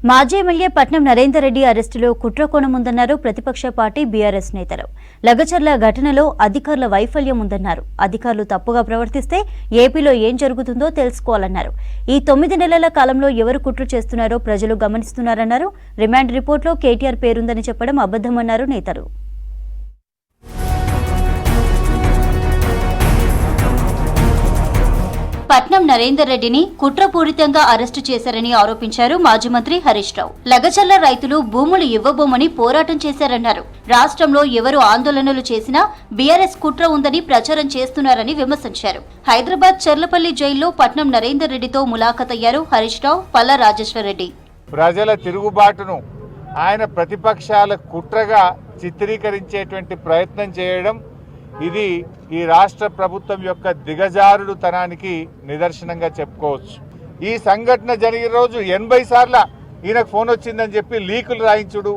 మాజీ ఎమ్మెల్యే పట్నం నరేందర్ రెడ్డి అరెస్టులో కుట్ర కోణముందన్నారు ప్రతిపక్ష పార్టీ బీఆర్ఎస్ నేతలు. లగచర్ల ఘటనలో అధికారుల వైఫల్యం ఉందన్నారు. అధికారులు తప్పుగా ప్రవర్తిస్తే ఏపీలో ఏం జరుగుతుందో తెలుసుకోవాలన్నారు. ఈ 9 నెలల కాలంలో ఎవరు కుట్ర చేస్తున్నారో ప్రజలు గమనిస్తున్నారన్నారు. రిమాండ్ రిపోర్టులో కేటీఆర్ పేరుందని చెప్పడం అబద్ధమన్నారు నేతలు. పట్నం నరేందర్ రెడ్డిని కుట్రపూరితంగా అరెస్టు చేశారని ఆరోపించారు మాజీ మంత్రి హరీష్ రావు. లగచర్ల రైతులు భూములు ఇవ్వబోమని పోరాటం చేశారన్నారు. రాష్ట్రంలో ఎవరు ఆందోళనలు చేసినా బీఆర్ఎస్ కుట్ర ఉందని ప్రచారం చేస్తున్నారని విమర్శించారు. హైదరాబాద్ చర్లపల్లి జైల్లో పట్నం నరేందర్ రెడ్డితో ములాఖతయ్యారు హరీష్ రావు, పల్లా రాజేశ్వర్ రెడ్డి. ప్రజల తిరుగుబాటును ఆయన ప్రతిపక్షాల కుట్రగా చిత్రీకరించేటువంటి ప్రయత్నం చేయడం ఇది ఈ రాష్ట్ర ప్రభుత్వం యొక్క దిగజారుడుతనానికి నిదర్శనంగా చెప్పుకోవచ్చు. ఈ సంఘటన జరిగిన రోజు 80 సార్ల ఈయనకు ఫోన్ వచ్చిందని చెప్పి లీకులు రాయించుడు,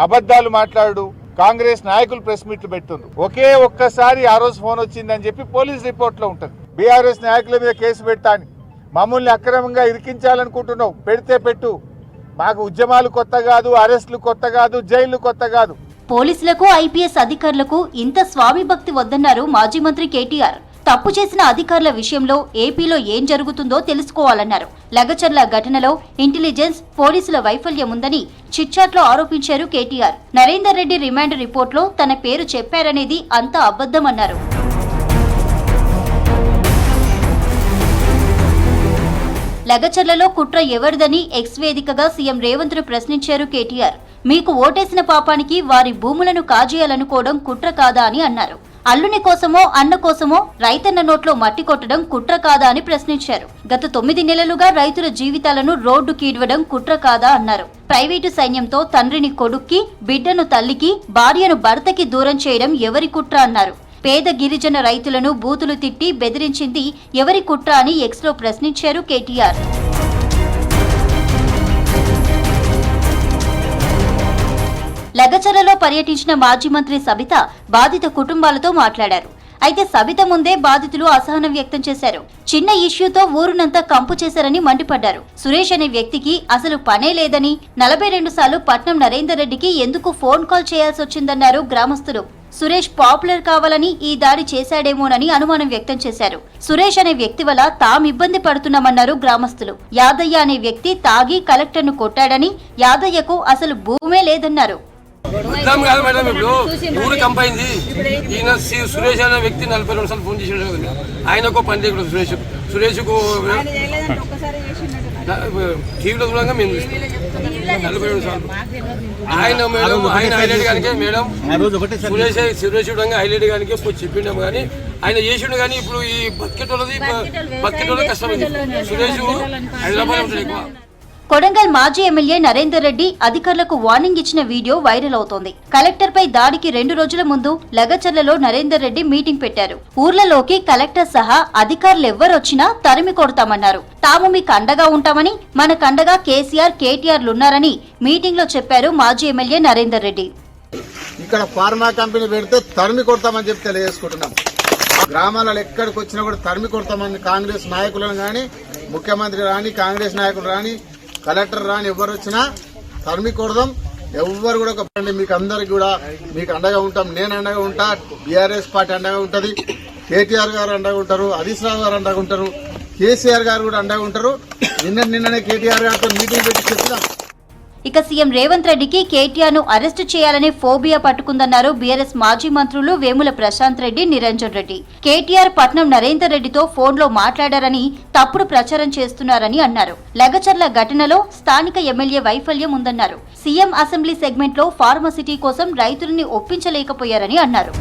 అబద్ధాలు మాట్లాడు, కాంగ్రెస్ నాయకులు ప్రెస్ మీట్లు పెట్టుండ్రు. ఒక్కసారి ఆ రోజు ఫోన్ వచ్చిందని చెప్పి పోలీస్ రిపోర్ట్లో ఉంటుంది. బీఆర్ఎస్ నాయకుల మీద కేసు పెడతాని, మమ్మల్ని అక్రమంగా ఇరికించాలనుకుంటున్నావు, పెడితే పెట్టు, మాకు ఉద్యమాలు కొత్త కాదు, అరెస్టులు కొత్త కాదు, జైళ్లు కొత్త కాదు. పోలీసులకు, ఐపీఎస్ అధికారులకు ఇంత స్వామి భక్తి వద్దన్నారు మాజీ మంత్రి కేటీఆర్. తప్పు చేసిన అధికారుల విషయంలో ఏపీలో ఏం జరుగుతుందో తెలుసుకోవాలన్నారు. లగచర్ల ఘటనలో ఇంటెలిజెన్స్, పోలీసుల వైఫల్యం ఉందని చిట్చాట్లో ఆరోపించారు కేటీఆర్. నరేందర్ రెడ్డి రిమాండ్ రిపోర్టులో తన పేరు చెప్పారనేది అంతా అబద్ధమన్నారు. లగచర్లలో కుట్ర ఎవరిదని ఎక్స్ వేదికగా సీఎం రేవంత్ ను ప్రశ్నించారు కేటీఆర్. మీకు ఓటేసిన పాపానికి వారి భూములను కాజేయాలనుకోవడం కుట్ర కాదా అని అన్నారు. అల్లుని కోసమో అన్న కోసమో రైతన్న నోట్లో మట్టి కొట్టడం కుట్ర కాదా అని ప్రశ్నించారు. గత 9 నెలలుగా రైతుల జీవితాలను రోడ్డుకీడ్వడం కుట్ర కాదా అన్నారు. ప్రైవేటు సైన్యంతో తండ్రిని కొడుక్కి, బిడ్డను తల్లికి, భార్యను భర్తకి దూరం చేయడం ఎవరి కుట్ర అన్నారు. పేద గిరిజన రైతులను బూతులు తిట్టి బెదిరించింది ఎవరి కుట్ర అని ఎక్స్లో ప్రశ్నించారు కేటీఆర్. లగచర్లలో పర్యటించిన మాజీ మంత్రి సబిత బాధిత కుటుంబాలతో మాట్లాడారు. అయితే సబిత ముందే బాధితులు అసహనం వ్యక్తం చేశారు. చిన్న ఇష్యూతో ఊరునంతా కంపు చేశారని మండిపడ్డారు. సురేష్ అనే వ్యక్తికి అసలు పనే లేదని, 42 సార్లు పట్నం నరేందర్ రెడ్డికి ఎందుకు ఫోన్ కాల్ చేయాల్సి వచ్చిందన్నారు గ్రామస్తులు. సురేష్ పాపులర్ కావాలని ఈ దాడి చేశాడేమోనని అనుమానం వ్యక్తం చేశారు. సురేష్ అనే వ్యక్తి వల్ల తాము ఇబ్బంది పడుతున్నామన్నారు గ్రామస్తులు. యాదయ్య అనే వ్యక్తి తాగి కలెక్టర్ను కొట్టాడని, యాదయ్యకు అసలు భూమే లేదన్నారు. కాదు మేడం, ఇప్పుడు ఊరు కంపైంది. ఈయన సురేష్ అనే వ్యక్తి 42 సార్లు ఫోన్ చేసాడు కదా, ఆయనకు పని చేయకూడదు. సురేష్కు టీవీలో చూడంగా మేము చూస్తాం 42 సార్లు. ఆయన మేడం, ఆయన హైలైట్ కానీ మేడం సురేష్ చూడంగా హైలైట్ కానీ చెప్పిండాము కానీ ఆయన చేసిండు. కానీ ఇప్పుడు ఈ బకెట్ వాళ్ళది కష్టమైంది. సురేష్ హైదరాబాద్ ఉంటాడు ఎక్కువ. కొడంగల్ మాజీ ఎమ్మెల్యే నరేందర్ రెడ్డి అధికారులకు వార్నింగ్ ఇచ్చిన వీడియో వైరల్ అవుతోంది. కలెక్టర్ పై దాడికి 2 రోజుల ముందు లగచర్లలో నరేందర్ రెడ్డి మీటింగ్ పెట్టారు. ఊర్లలోకి కలెక్టర్ సహా అధికారులు ఎవ్వరొచ్చినా తరిమి కొడతామన్నారు. తాము మీకు అండగా ఉంటామని, మనకండగా కేసీఆర్, కేటీఆర్లున్నారని మీటింగ్ లో చెప్పారు మాజీ ఎమ్మెల్యే నరేందర్ రెడ్డి. ఇక్కడ ఫార్మా కంపెనీ పెడితే తరిమి కొడతామని చెప్పి తెలియజేసుకుంటున్నాం. గ్రామాలలో ఎక్కడికి వచ్చినా కూడా తరిమి కొడతామని కాంగ్రెస్ నాయకులను గాని, ముఖ్యమంత్రి రాని, కాంగ్రెస్ నాయకులు రాని, కలెక్టర్ రాని ఎవరు వచ్చినా తరిమి కొడదాం. ఎవరు కూడా మీకు అందరికి కూడా మీకు అండగా ఉంటాం. నేను అండగా ఉంటా, బీఆర్ఎస్ పార్టీ అండగా ఉంటది, కేటీఆర్ గారు అండగా ఉంటారు, హరీష్ రావు గారు అండగా ఉంటారు, కేసీఆర్ గారు కూడా అండగా ఉంటారు. నిన్ననే కేటీఆర్ గారితో మీటింగ్ పెట్టి చెప్తాం. ఇక సీఎం రేవంత్ రెడ్డికి కేటీఆర్ ను అరెస్టు చేయాలనే ఫోబియా పట్టుకుందన్నారు బీఆర్ఎస్ మాజీ మంత్రులు వేముల ప్రశాంత్ రెడ్డి, నిరంజన్ రెడ్డి. కేటీఆర్ పట్నం నరేందర్ రెడ్డితో ఫోన్లో మాట్లాడారని తప్పుడు ప్రచారం చేస్తున్నారని అన్నారు. లగచర్ల ఘటనలో స్థానిక ఎమ్మెల్యే వైఫల్యం ఉందన్నారు. సీఎం అసెంబ్లీ సెగ్మెంట్లో ఫార్మసిటీ కోసం రైతులని ఒప్పించలేకపోయారని అన్నారు.